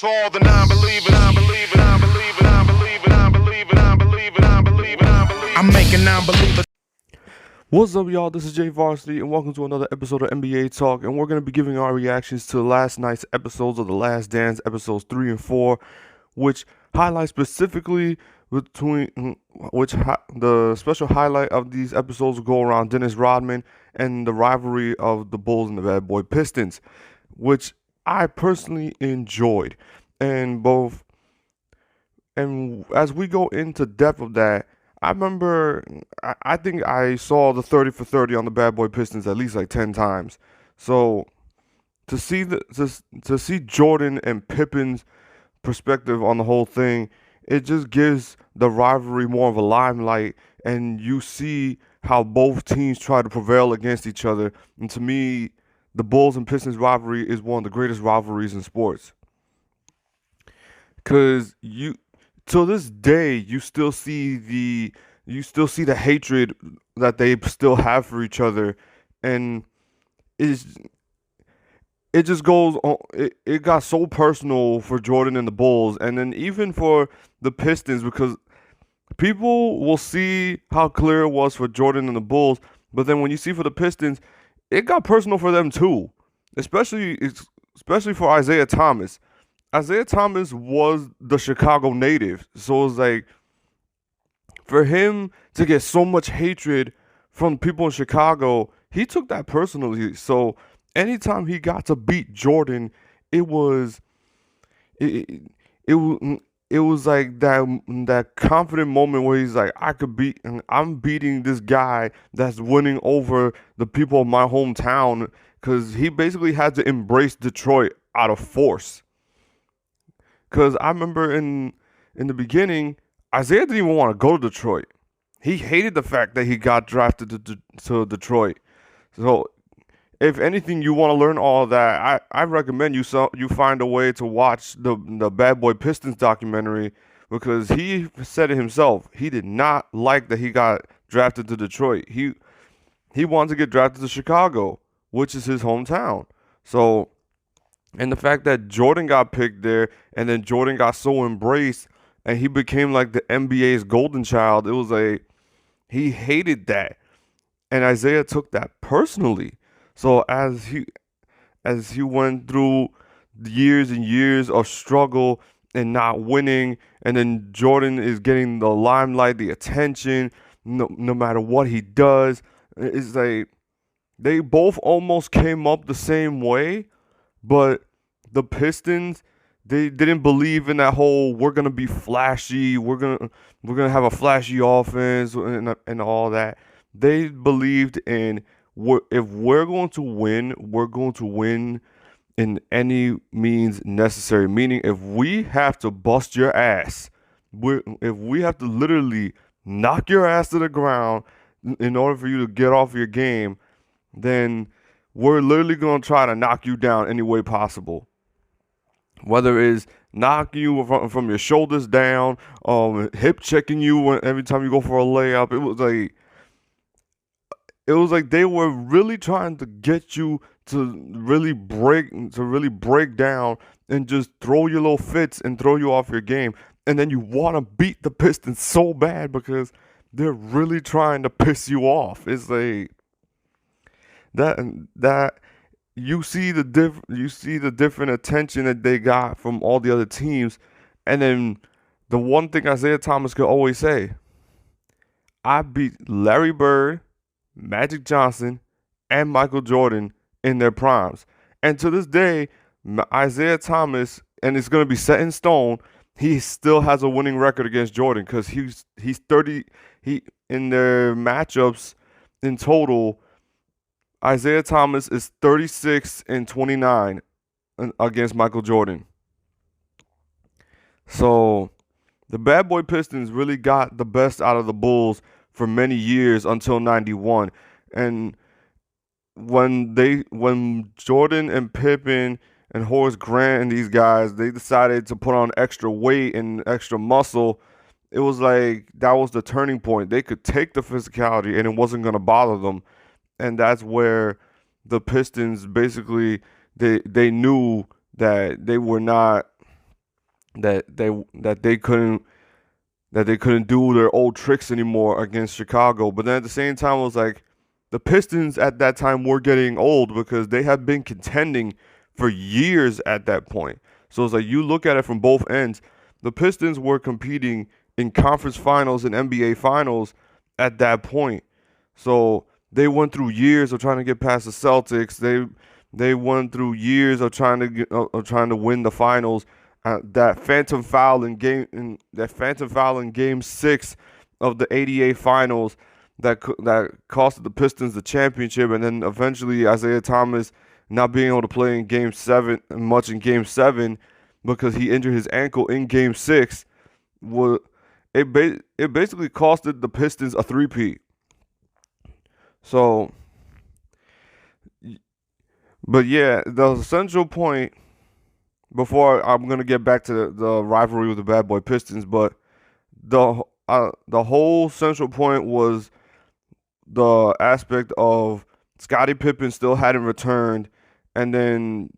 To all the non-believers, non-believers, non-believers, non-believers, non-believers, non-believers, non-believers, non-believers. I'm making non-believers. What's up, y'all? This is Jay Varsity, and welcome to another episode of NBA Talk. And we're going to be giving our reactions to last night's episodes of The Last Dance, episodes 3 and 4, which highlight specifically the special highlight of these episodes will go around Dennis Rodman and the rivalry of the Bulls and the Bad Boy Pistons, which I personally enjoyed. And as we go into depth of that, I remember, I think I saw the 30 for 30 on the Bad Boy Pistons at least like 10 times. So to see Jordan and Pippen's perspective on the whole thing, it just gives the rivalry more of a limelight, and you see how both teams try to prevail against each other. And to me, the Bulls and Pistons rivalry is one of the greatest rivalries in sports. Cause till this day you still see the hatred that they still have for each other, and it's it just goes on. It got so personal for Jordan and the Bulls, and then even for the Pistons, because people will see how clear it was for Jordan and the Bulls, but then when you see for the Pistons, it got personal for them too, especially for Isaiah Thomas. Isaiah Thomas was the Chicago native, so it's like for him to get so much hatred from people in Chicago, he took that personally. So anytime he got to beat Jordan, it was it it, it was like that confident moment where he's like, I'm beating this guy that's winning over the people of my hometown, because he basically had to embrace Detroit out of force. Because I remember in the beginning, Isaiah didn't even want to go to Detroit. He hated the fact that he got drafted to Detroit. So, if anything, you want to learn all of that, I recommend you find a way to watch the Bad Boy Pistons documentary, because he said it himself. He did not like that he got drafted to Detroit. He wanted to get drafted to Chicago, which is his hometown. So, and the fact that Jordan got picked there, and then Jordan got so embraced, and he became like the NBA's golden child, it was he hated that. And Isaiah took that personally. So as he went through years and years of struggle and not winning, and then Jordan is getting the limelight, the attention, no matter what he does, it's like they both almost came up the same way. But the Pistons, they didn't believe in that whole "we're gonna be flashy, we're gonna have a flashy offense" and all that. They believed in, if we're going to win, we're going to win in any means necessary. Meaning, if we have to bust your ass, if we have to literally knock your ass to the ground in order for you to get off your game, then we're literally going to try to knock you down any way possible. Whether it's knocking you from your shoulders down, hip checking you every time you go for a layup. It was like they were really trying to get you to really break down and just throw your little fits and throw you off your game. And then you want to beat the Pistons so bad because they're really trying to piss you off. It's like that you see the different attention that they got from all the other teams, and then the one thing Isaiah Thomas could always say: I beat Larry Bird, Magic Johnson, and Michael Jordan in their primes. And to this day, Isaiah Thomas, and it's going to be set in stone, he still has a winning record against Jordan, because he's 30. He in their matchups in total, Isaiah Thomas is 36 and 29 against Michael Jordan. So the Bad Boy Pistons really got the best out of the Bulls for many years until 91. And when Jordan and Pippen and Horace Grant and these guys, they decided to put on extra weight and extra muscle, it was like that was the turning point. They could take the physicality and it wasn't going to bother them. And that's where the Pistons basically they knew that they were not that they couldn't do their old tricks anymore against Chicago. But then at the same time, it was like the Pistons at that time were getting old because they had been contending for years at that point. So it's like you look at it from both ends. The Pistons were competing in conference finals and NBA finals at that point. So they went through years of trying to get past the Celtics. They went through years of trying to win the finals. That phantom foul in Game 6 of the '88 finals that costed the Pistons the championship, and then eventually Isaiah Thomas not being able to play in Game 7 because he injured his ankle in Game 6. Was it basically costed the Pistons a three-peat. So, but yeah, the central point before I'm gonna get back to the rivalry with the Bad Boy Pistons, but the whole central point was the aspect of Scottie Pippen still hadn't returned, and then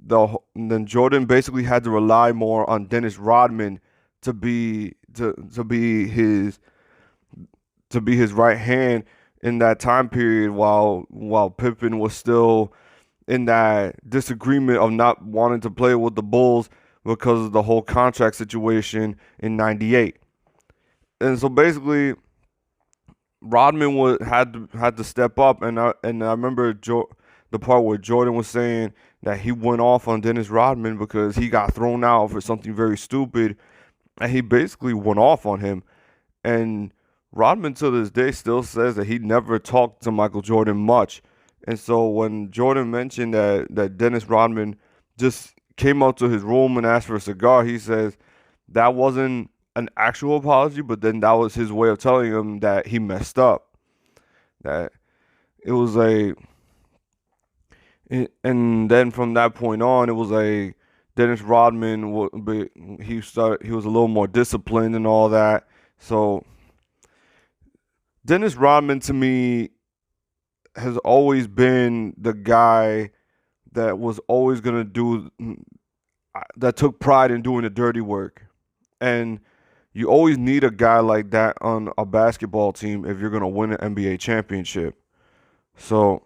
Jordan basically had to rely more on Dennis Rodman to be his right hand in that time period while Pippen was still in that disagreement of not wanting to play with the Bulls because of the whole contract situation in '98. And so basically Rodman had to step up, and I remember the part where Jordan was saying that he went off on Dennis Rodman because he got thrown out for something very stupid, and he basically went off on him. And Rodman to this day still says that he never talked to Michael Jordan much. And so when Jordan mentioned that Dennis Rodman just came out to his room and asked for a cigar, he says that wasn't an actual apology, but then that was his way of telling him that he messed up. That it was and then from that point on, it was Dennis Rodman. He was a little more disciplined and all that. So Dennis Rodman to me has always been the guy that was always gonna that took pride in doing the dirty work, and you always need a guy like that on a basketball team if you're gonna win an NBA championship. So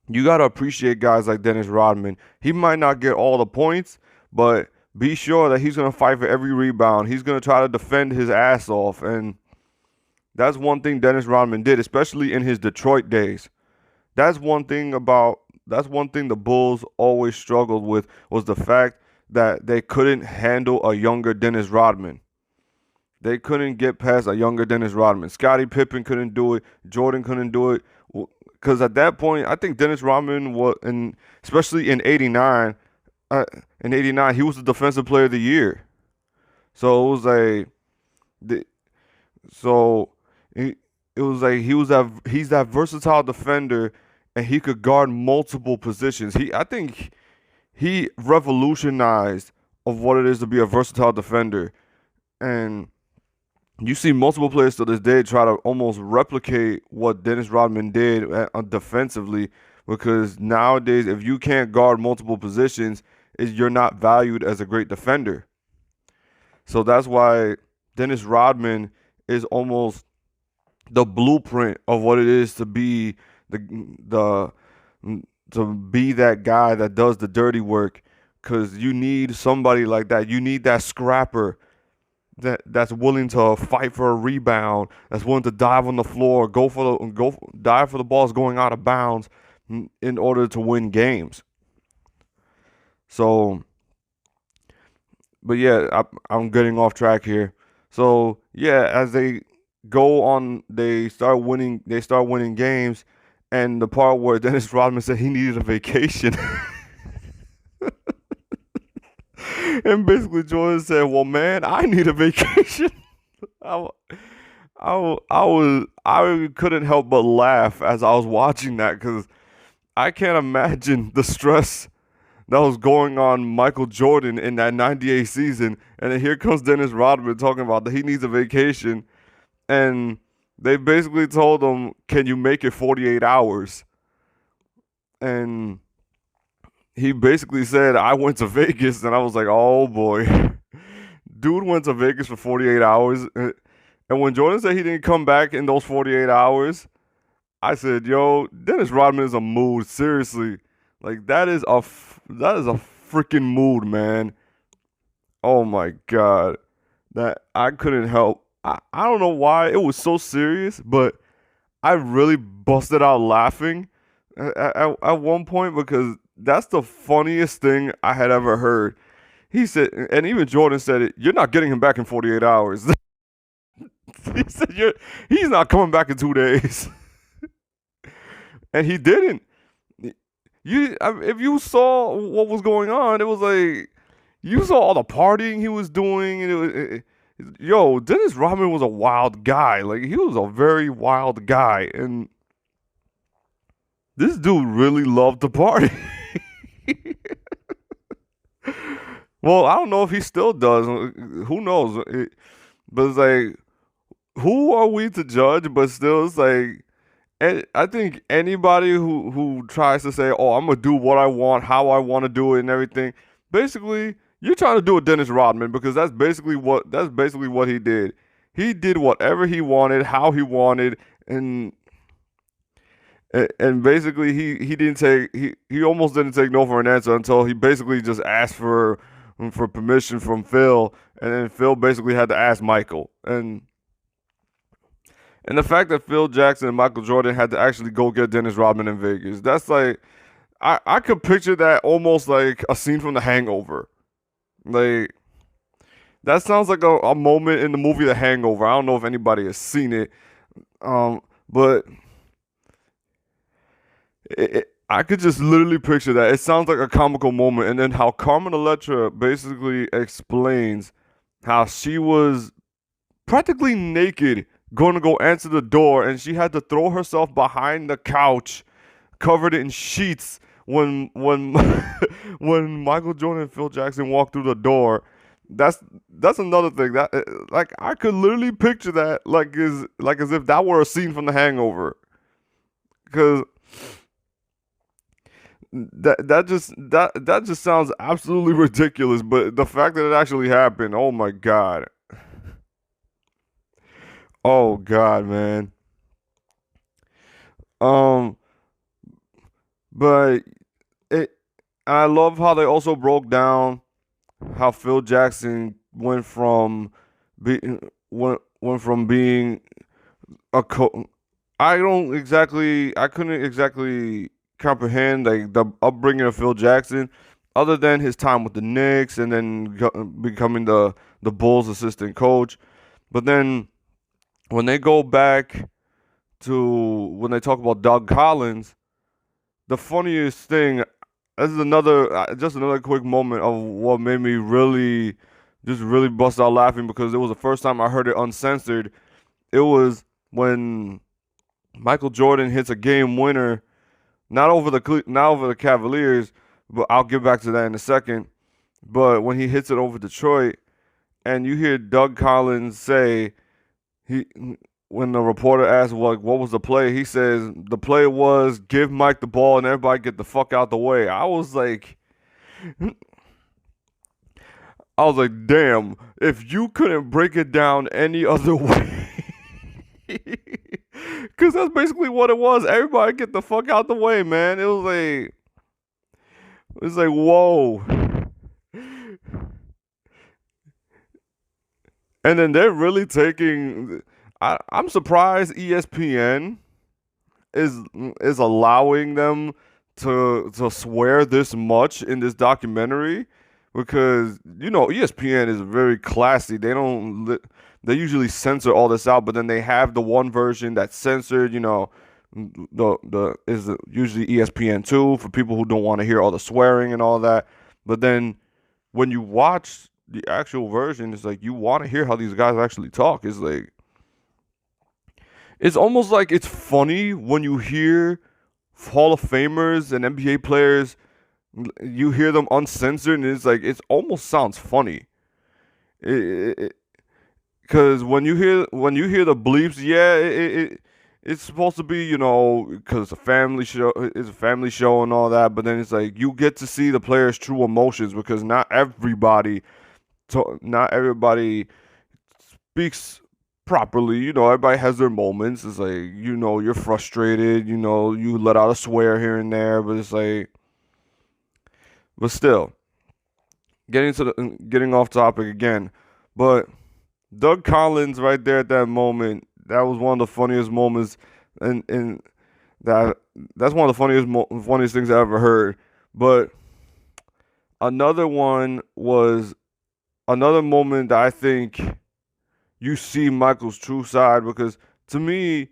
you gotta appreciate guys like Dennis Rodman. He might not get all the points, but be sure that he's gonna fight for every rebound. He's gonna try to defend his ass off, and that's one thing Dennis Rodman did, especially in his Detroit days. That's one thing the Bulls always struggled with, was the fact that they couldn't handle a younger Dennis Rodman. They couldn't get past a younger Dennis Rodman. Scottie Pippen couldn't do it. Jordan couldn't do it. Because at that point, I think Dennis Rodman especially in '89, he was the Defensive Player of the Year. So it was he's that versatile defender, and he could guard multiple positions. I think he revolutionized of what it is to be a versatile defender. And you see multiple players to this day try to almost replicate what Dennis Rodman did defensively, because nowadays, if you can't guard multiple positions, you're not valued as a great defender. So that's why Dennis Rodman is almost the blueprint of what it is to be the to be that guy that does the dirty work, because you need somebody like that. You need that scrapper that's willing to fight for a rebound, that's willing to dive on the floor, dive for the balls going out of bounds in order to win games. So, but yeah, I'm getting off track here. So yeah, as they go on, they start winning games, and the part where Dennis Rodman said he needed a vacation. And basically Jordan said, "Well, man, I need a vacation." I couldn't help but laugh as I was watching that, because I can't imagine the stress that was going on Michael Jordan in that '98 season, and then here comes Dennis Rodman talking about that he needs a vacation, and they basically told him, "Can you make it 48 hours?" And he basically said, "I went to Vegas," and I was like, "Oh boy." dude went to Vegas for 48 hours, and when Jordan said he didn't come back in those 48 hours, I said, "Yo, Dennis Rodman is a mood. Seriously, like that is a freaking mood, man. Oh my god, that I couldn't help. I don't know why it was so serious, but I really busted out laughing at one point because that's the funniest thing I had ever heard. He said, and even Jordan said it. You're not getting him back in 48 hours. He said, he's not coming back in 2 days, and he didn't. If you saw what was going on, it was like you saw all the partying he was doing, and yo, Dennis Rodman was a wild guy. Like he was a very wild guy, and this dude really loved to party. Well, I don't know if he still does. Who knows? But it's like, who are we to judge? But still, it's like, I think anybody who tries to say, "Oh, I'm gonna do what I want, how I want to do it, and everything," basically, you're trying to do a Dennis Rodman because that's basically what he did. He did whatever he wanted, how he wanted, and basically he almost didn't take no for an answer until he basically just asked for permission from Phil, and then Phil basically had to ask Michael. And the fact that Phil Jackson and Michael Jordan had to actually go get Dennis Rodman in Vegas, that's like, I could picture that almost like a scene from The Hangover. Like, that sounds like a moment in the movie The Hangover. I don't know if anybody has seen it, but I could just literally picture that. It sounds like a comical moment. And then how Carmen Electra basically explains how she was practically naked going to go answer the door, and she had to throw herself behind the couch covered in sheets when when Michael Jordan and Phil Jackson walked through the door. That's another thing that like I could literally picture that as if that were a scene from The Hangover, because that just sounds absolutely ridiculous. But the fact that it actually happened, oh my god. Oh God, man. Um, but it. I love how they also broke down how Phil Jackson went from being a I couldn't exactly comprehend like the upbringing of Phil Jackson, other than his time with the Knicks and then becoming the Bulls assistant coach. But then when they go back to when they talk about Doug Collins, the funniest thing, this is another quick moment of what made me really bust out laughing, because it was the first time I heard it uncensored. It was when Michael Jordan hits a game winner, not over the Cavaliers, but I'll get back to that in a second. But when he hits it over Detroit, and you hear Doug Collins say, when the reporter asks what was the play, he says the play was give Mike the ball and everybody get the fuck out the way. I was like, damn, if you couldn't break it down any other way. Because that's basically what it was. Everybody get the fuck out the way, man. It was like, whoa. And then they're really taking. I'm surprised ESPN is allowing them to swear this much in this documentary, because ESPN is very classy. They usually censor all this out, but then they have the one version that's censored. Is usually ESPN2 for people who don't want to hear all the swearing and all that. But then when you watch the actual version, it's like you want to hear how these guys actually talk. It's almost like it's funny when you hear Hall of Famers and NBA players, you hear them uncensored, and it's like it almost sounds funny. Because when you hear the bleeps, yeah, it's supposed to be, because it's a family show and all that. But then it's like you get to see the players' true emotions, because not everybody not everybody speaks properly. Everybody has their moments. It's like, you're frustrated. You let out a swear here and there, but it's like, but still, getting off topic again. But Doug Collins, right there at that moment, that was one of the funniest moments, and that's one of the funniest things I ever heard. But another one was another moment that I think you see Michael's true side, because to me,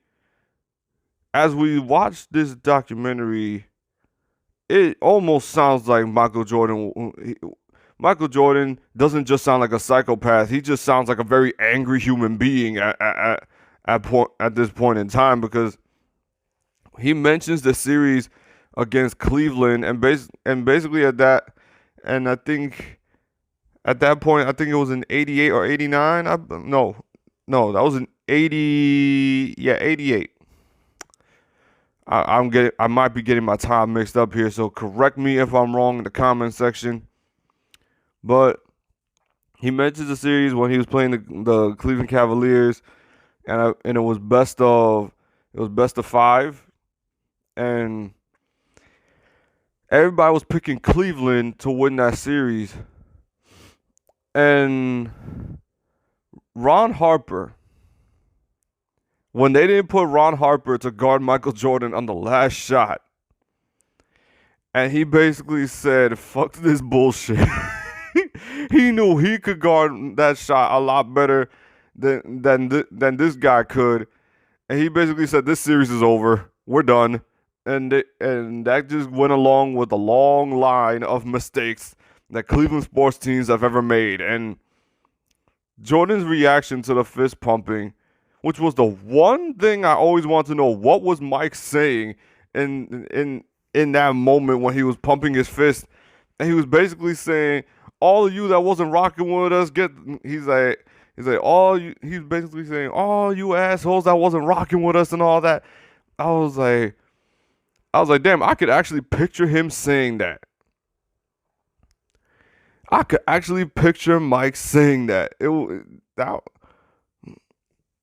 as we watch this documentary, it almost sounds like Michael Jordan. Michael Jordan doesn't just sound like a psychopath. He just sounds like a very angry human being at this point in time, because he mentions the series against Cleveland, and basically at that, and I think at that point, I think it was in 88 or 89. No, that was in 80. Yeah, 88. I might be getting my time mixed up here, so correct me if I'm wrong in the comment section. But he mentions the series when he was playing the Cleveland Cavaliers, and it was best of 5, and everybody was picking Cleveland to win that series, and Ron Harper, when they didn't put Ron Harper to guard Michael Jordan on the last shot, and he basically said, "Fuck this bullshit." He knew he could guard that shot a lot better than this guy could, and he basically said, "This series is over. We're done." And that just went along with a long line of mistakes that Cleveland sports teams have ever made. And Jordan's reaction to the fist pumping, which was the one thing I always wanted to know, what was Mike saying in that moment when he was pumping his fist? And he was basically saying, all of you that wasn't rocking with us, he's basically saying, all you assholes that wasn't rocking with us and all that. I was like, damn, I could actually picture him saying that. I could actually picture Mike saying that.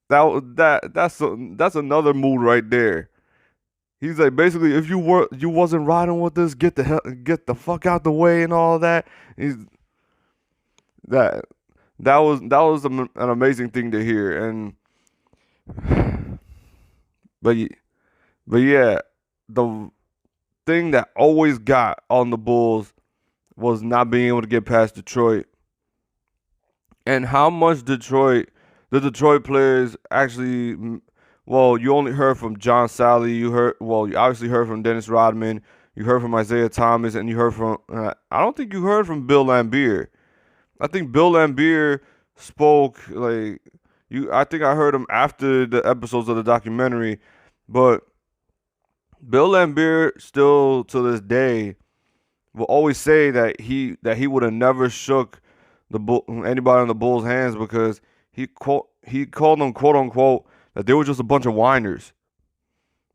That's another mood right there. He's like, basically, if you wasn't riding with us, get the fuck out the way and all that. That was an amazing thing to hear. And but yeah, the thing that always got on the Bulls was not being able to get past Detroit, and how much the Detroit players actually. Well, you only heard from John Sally. You obviously heard from Dennis Rodman. You heard from Isaiah Thomas, and you heard from. I don't think you heard from Bill Laimbeer. I think Bill Laimbeer spoke like you. I think I heard him after the episodes of the documentary, but Bill Laimbeer still to this day will always say that he would have never shook anybody on the Bulls' hands, because he called them, quote unquote, that they were just a bunch of whiners,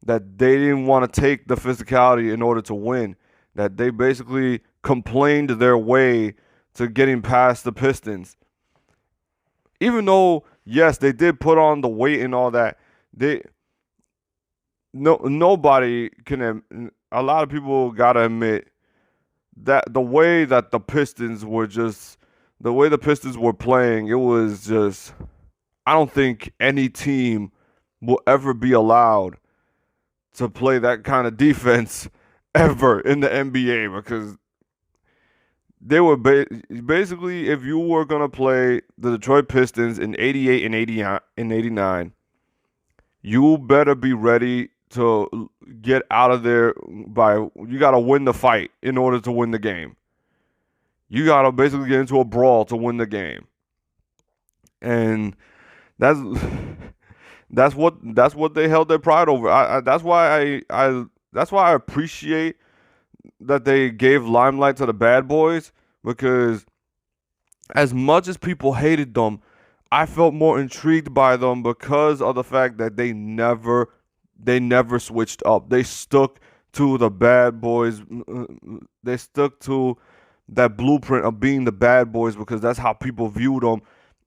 that they didn't want to take the physicality in order to win, that they basically complained their way to getting past the Pistons. Even though, yes, they did put on the weight and all that, nobody can. A lot of people gotta admit that the way the Pistons were playing, it was just. I don't think any team will ever be allowed to play that kind of defense ever in the NBA, because they were basically, if you were going to play the Detroit Pistons in 88 and 89, you better be ready to get out of there you got to win the fight in order to win the game. You got to basically get into a brawl to win the game. And that's what they held their pride over. That's why I appreciate that they gave limelight to the bad boys, because as much as people hated them, I felt more intrigued by them because of the fact that they never switched up. They stuck to the bad boys. They stuck to that blueprint of being the bad boys because that's how people viewed them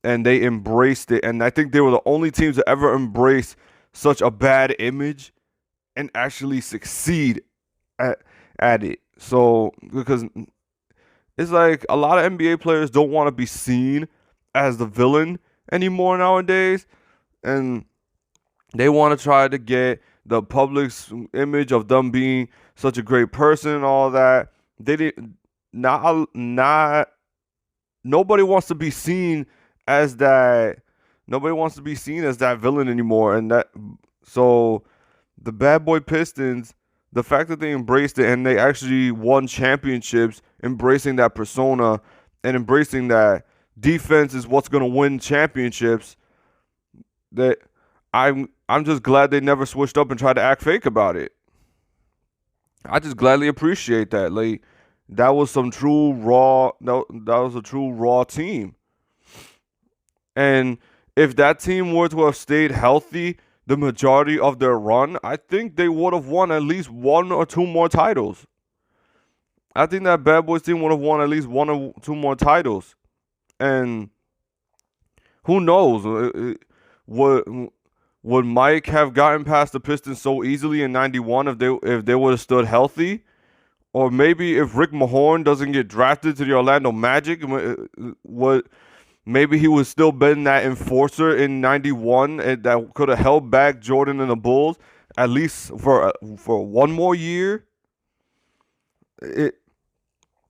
and they embraced it. And I think they were the only teams to ever embrace such a bad image and actually succeed at it. So because it's like a lot of NBA players don't want to be seen as the villain anymore nowadays, and they want to try to get the public's image of them being such a great person and all that. They didn't not nobody wants to be seen as that. Nobody wants to be seen as that villain anymore, and that so the bad boy Pistons, the fact that they embraced it and they actually won championships, embracing that persona and embracing that defense is what's going to win championships. That I'm just glad they never switched up and tried to act fake about it. I just gladly appreciate that. Like that was some true raw. That was a true raw team. And if that team were to have stayed healthy the majority of their run, I think they would have won at least one or two more titles. I think that Bad Boys team would have won at least one or two more titles. And who knows? Would Mike have gotten past the Pistons so easily in '91 if they would have stood healthy? Or maybe if Rick Mahorn doesn't get drafted to the Orlando Magic, maybe he would still been that enforcer in '91 that could have held back Jordan and the Bulls at least for one more year.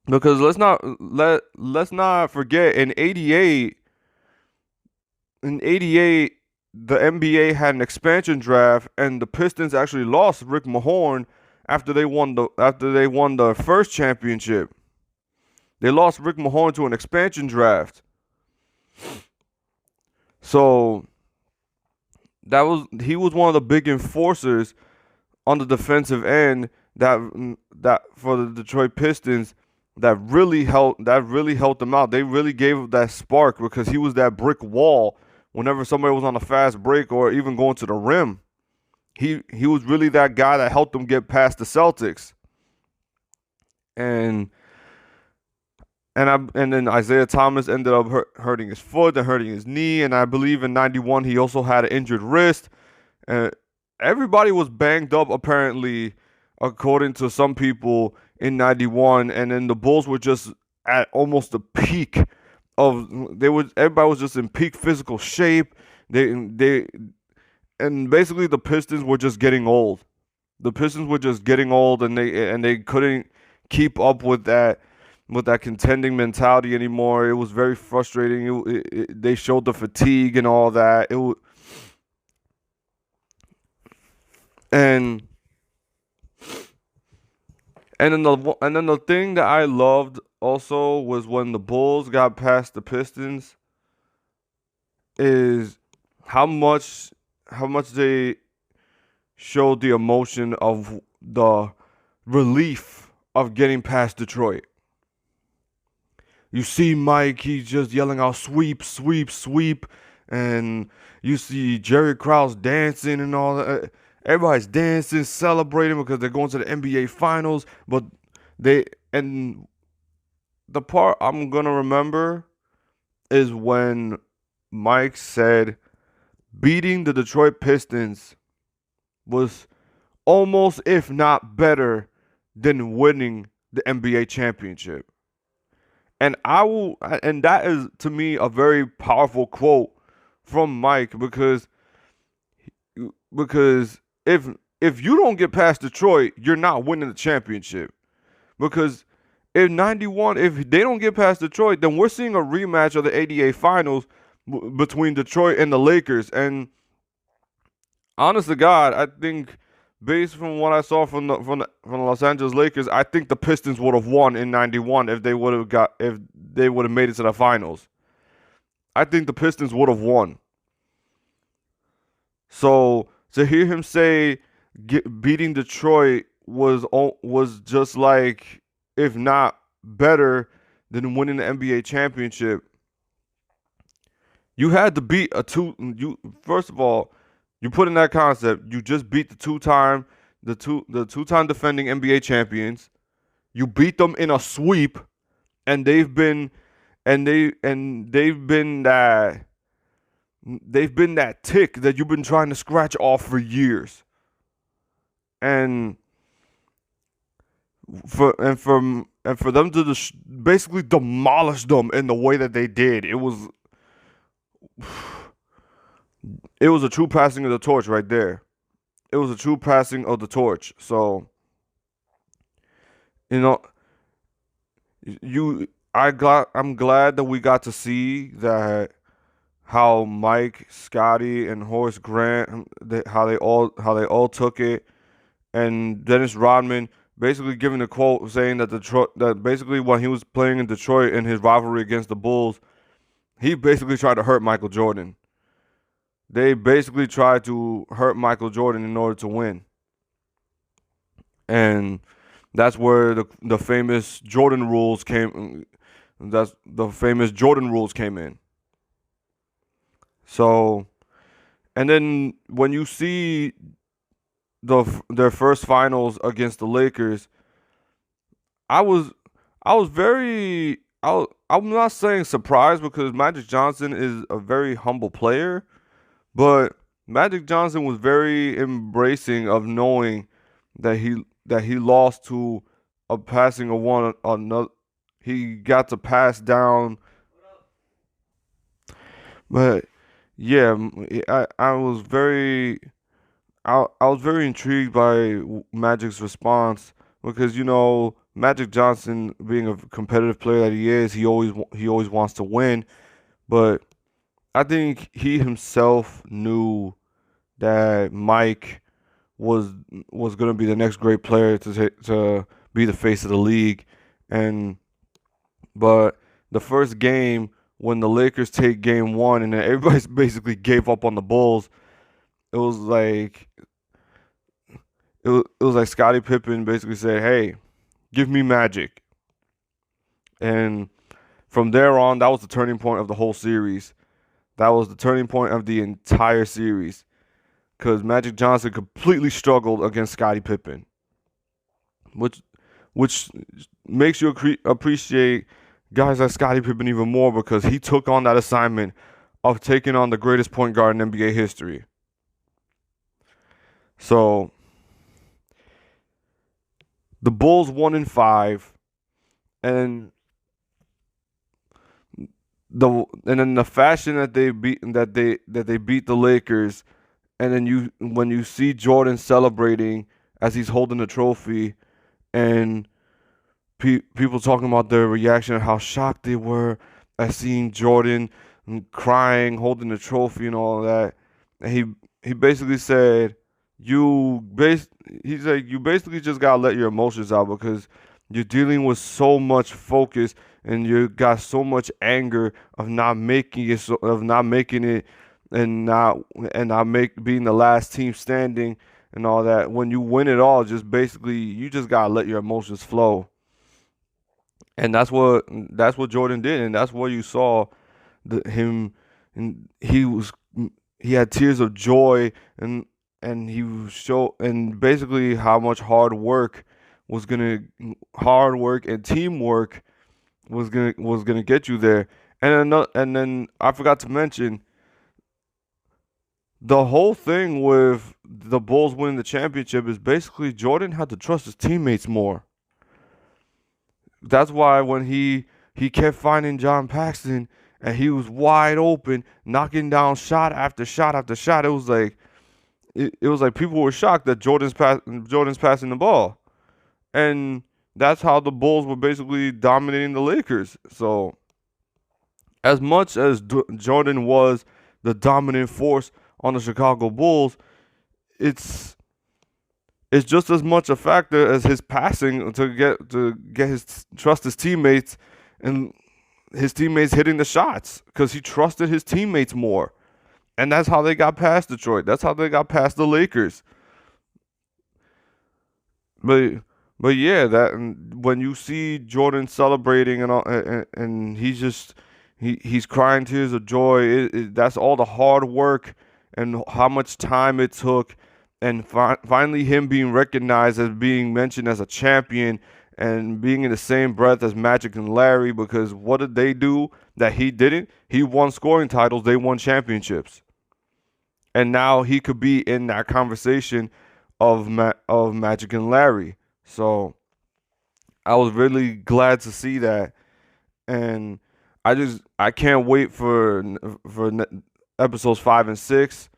Because let's not forget in '88 the NBA had an expansion draft and the Pistons actually lost Rick Mahorn after they won the first championship. They lost Rick Mahorn to an expansion draft. So he was one of the big enforcers on the defensive end that for the Detroit Pistons that really helped them out. They really gave that spark because he was that brick wall whenever somebody was on a fast break or even going to the rim. He was really that guy that helped them get past the Celtics. And then Isaiah Thomas ended up hurting his foot and hurting his knee. And I believe in '91 he also had an injured wrist. Everybody was banged up apparently, according to some people in '91. And then the Bulls were just at almost the peak everybody was just in peak physical shape. And basically the Pistons were just getting old. The Pistons were just getting old, and they couldn't keep up with that contending mentality anymore. It was very frustrating. They showed the fatigue and all that. And then the thing that I loved also was when the Bulls got past the Pistons is how much they showed the emotion of the relief of getting past Detroit. You see Mike, he's just yelling out sweep, sweep, sweep, and you see Jerry Krause dancing and all that. Everybody's dancing, celebrating because they're going to the NBA Finals. But the part I'm going to remember is when Mike said beating the Detroit Pistons was almost, if not better, than winning the NBA championship. And that is to me a very powerful quote from Mike because if you don't get past Detroit, you're not winning the championship. Because in '91, if they don't get past Detroit, then we're seeing a rematch of the '88 Finals between Detroit and the Lakers. And honest to God, I think based from what I saw from the Los Angeles Lakers, I think the Pistons would have won in '91 if they would have made it to the finals. I think the Pistons would have won. So to hear him say beating Detroit was just like, if not better than winning the NBA championship, you had to beat first of all, you put in that concept, you just beat the two-time defending NBA champions. You beat them in a sweep, and they've been that tick that you've been trying to scratch off for years. And for them to basically demolish them in the way that they did, it was a true passing of the torch right there. It was a true passing of the torch. So, you know, I'm glad that we got to see that how Mike, Scotty, and Horace Grant, how they all took it, and Dennis Rodman basically giving a quote saying that that basically when he was playing in Detroit in his rivalry against the Bulls, he basically tried to hurt Michael Jordan. They basically tried to hurt Michael Jordan in order to win. And that's where the famous Jordan rules came. That's the famous Jordan rules came in. So, and then when you see their first finals against the Lakers, I was I'm not saying surprised because Magic Johnson is a very humble player, but Magic Johnson was very embracing of knowing that he lost to a passing of one another. He got to pass down, but yeah, I was very intrigued by Magic's response because Magic Johnson, being a competitive player that he is, he always wants to win, but I think he himself knew that Mike was going to be the next great player to be the face of the league, and but the first game when the Lakers take game one and then everybody basically gave up on the Bulls, it was like it was like Scottie Pippen basically said, "Hey, give me Magic," and from there on, that was the turning point of the whole series. That was the turning point of the entire series because Magic Johnson completely struggled against Scottie Pippen, which which makes you appreciate guys like Scottie Pippen even more because he took on that assignment of taking on the greatest point guard in NBA history. So the Bulls won in five, and the fashion that they beat the Lakers, and then when you see Jordan celebrating as he's holding the trophy, and people talking about their reaction and how shocked they were at seeing Jordan crying, holding the trophy and all that, and he basically said, he's like, you basically just gotta let your emotions out because you're dealing with so much focus and you got so much anger of not making it, and being the last team standing and all that. When you win it all, just basically you just gotta let your emotions flow, and that's what Jordan did, and that's what you saw him, and he had tears of joy, and and basically how much hard work and teamwork was gonna get you there. And then I forgot to mention the whole thing with the Bulls winning the championship is basically Jordan had to trust his teammates more. That's why when he kept finding John Paxson and he was wide open, knocking down shot after shot after shot, it was like people were shocked that Jordan's passing the ball. And that's how the Bulls were basically dominating the Lakers. So as much as Jordan was the dominant force on the Chicago Bulls, it's just as much a factor as his passing to get his teammates, and his teammates hitting the shots because he trusted his teammates more. And that's how they got past Detroit. That's how they got past the Lakers. But yeah, when you see Jordan celebrating and all, and he's crying tears of joy, that's all the hard work and how much time it took, and finally him being recognized as being mentioned as a champion, and being in the same breath as Magic and Larry, because what did they do that he didn't? He won scoring titles, they won championships. And now he could be in that conversation of Magic and Larry. So I was really glad to see that, and I can't wait for episodes 5 and 6,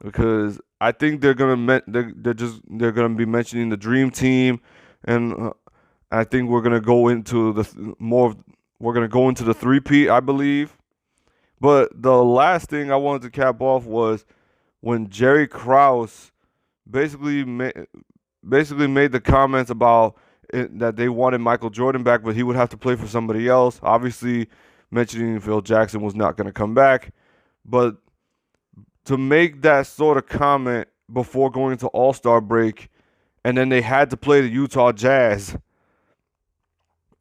because I think they're gonna be mentioning the Dream Team, and I think we're gonna go into we're gonna go into the three-peat, I believe. But the last thing I wanted to cap off was when Jerry Krause basically made the comments about that they wanted Michael Jordan back, but he would have to play for somebody else. Obviously, mentioning Phil Jackson was not going to come back. But to make that sort of comment before going into All-Star break, and then they had to play the Utah Jazz,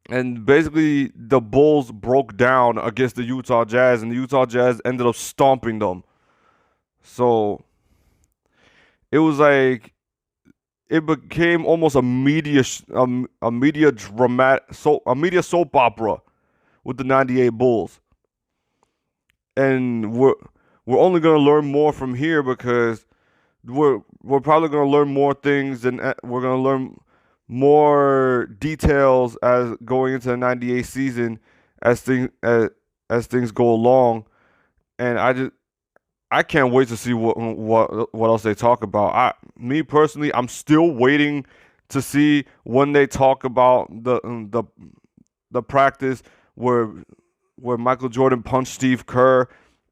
and basically the Bulls broke down against the Utah Jazz, and the Utah Jazz ended up stomping them. So it was like it became almost a media soap opera with the '98 Bulls, and we're only gonna learn more from here, because we're probably gonna learn more things, and we're gonna learn more details as going into the '98 season as things go along, and I can't wait to see what else they talk about. Me personally, I'm still waiting to see when they talk about the practice where Michael Jordan punched Steve Kerr.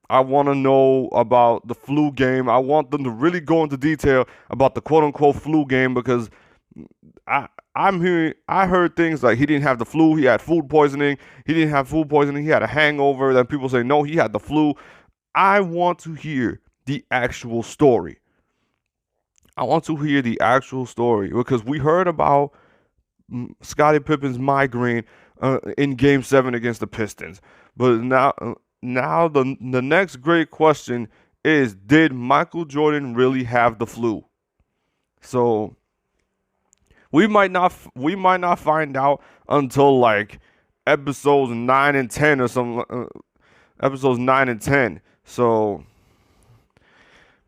I want to know about the flu game. I want them to really go into detail about the quote-unquote flu game, because I heard things like he didn't have the flu, he had food poisoning. He didn't have food poisoning, he had a hangover. Then people say, no, he had the flu. I want to hear the actual story. Because we heard about Scottie Pippen's migraine in Game 7 against the Pistons. But now the next great question is, did Michael Jordan really have the flu? So we might not find out until like episodes 9 and 10 or something. Episodes 9 and 10. So,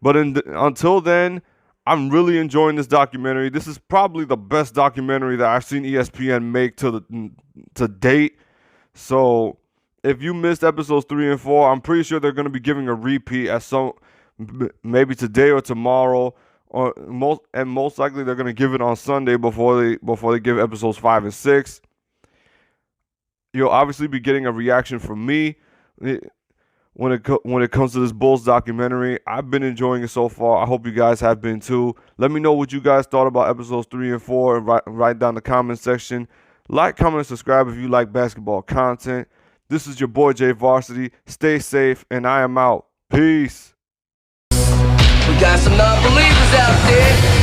but until then, I'm really enjoying this documentary. This is probably the best documentary that I've seen ESPN make to date. So, if you missed episodes 3 and 4, I'm pretty sure they're going to be giving a repeat at maybe today or tomorrow, or most likely they're going to give it on Sunday before they give episodes 5 and 6. You'll obviously be getting a reaction from me when it comes to this Bulls documentary. I've been enjoying it so far. I hope you guys have been too. Let me know what you guys thought about episodes 3 and 4, and write down the comment section. Like, comment, and subscribe if you like basketball content. This is your boy Jay Varsity. Stay safe, and I am out. Peace. We got some non-believers out there.